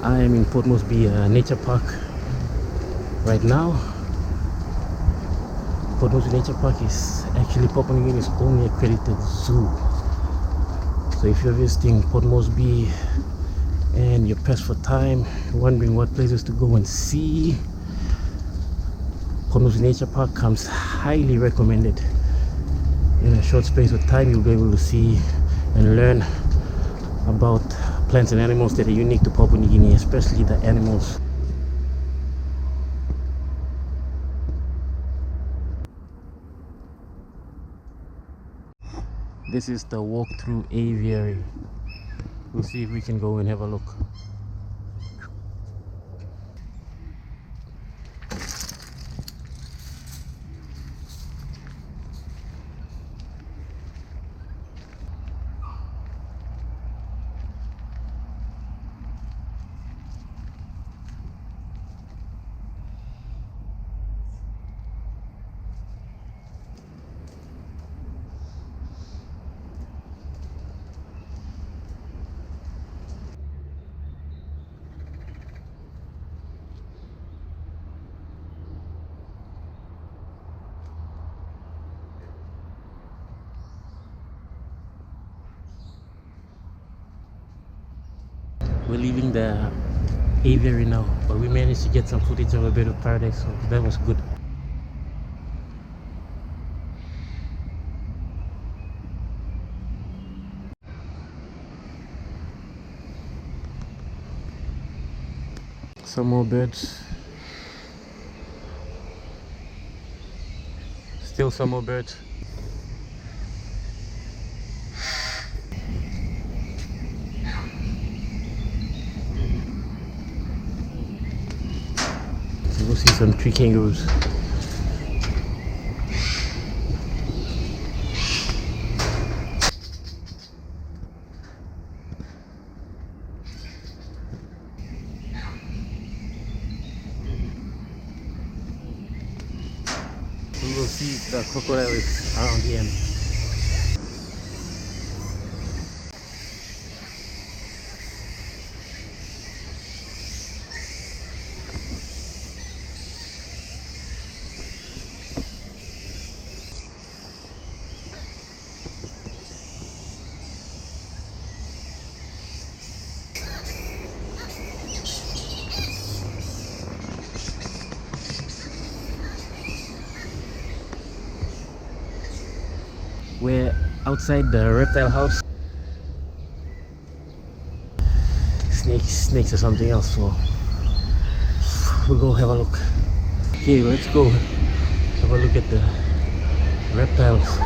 I am in Port Moresby Nature Park right now. Port Moresby Nature Park is actually Papua New Guinea's only accredited zoo. So if you're visiting Port Moresby and you're pressed for time, wondering what places to go and see, Port Moresby Nature Park comes highly recommended. In a short space of time, you'll be able to see and learn about plants and animals that are unique to Papua New Guinea, especially the animals. This is the walk through Aviary. We'll see if we can go and have a look. We're leaving the aviary now, but we managed to get some footage of a bit of paradise, so that was good. Some more birds. Still some more birds. We'll see some tree kangaroos. We will see the crocodiles around the end. We're outside the Reptile House. Snakes or something else, so we'll go have a look. Okay, let's go have a look at the reptiles.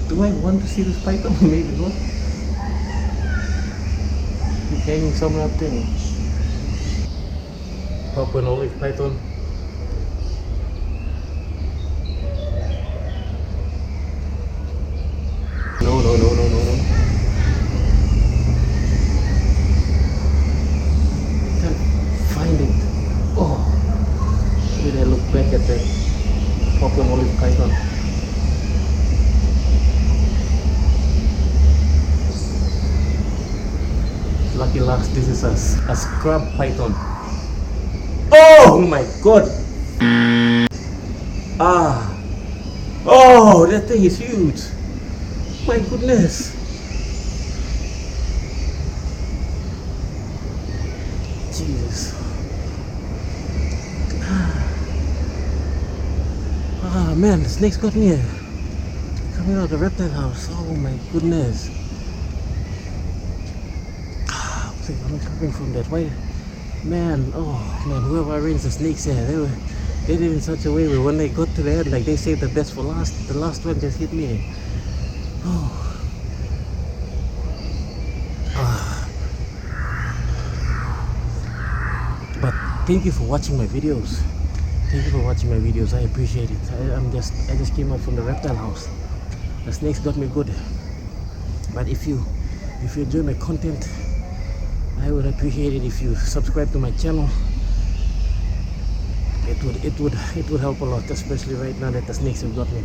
Do I want to see this python? Maybe not. He's hanging somewhere up there. Papua olive python. No. Can't find it. Oh, did I look back at that Papua olive python? Lucky last, this is a scrub python. Oh my god! Oh, that thing is huge. My goodness. Jesus. Man, the snakes got me here. Coming out of the reptile house. Oh my goodness. I'm not coming from that way. Man, whoever arranged the snakes here, they did it in such a way where when they got to the end, like they saved the best for last. The last one just hit me. But thank you for watching my videos. I appreciate it. I just came out from the reptile house. The snakes got me good. But if you enjoy my content, I would appreciate it if you subscribe to my channel. It would help a lot, especially right now that the snakes have got me.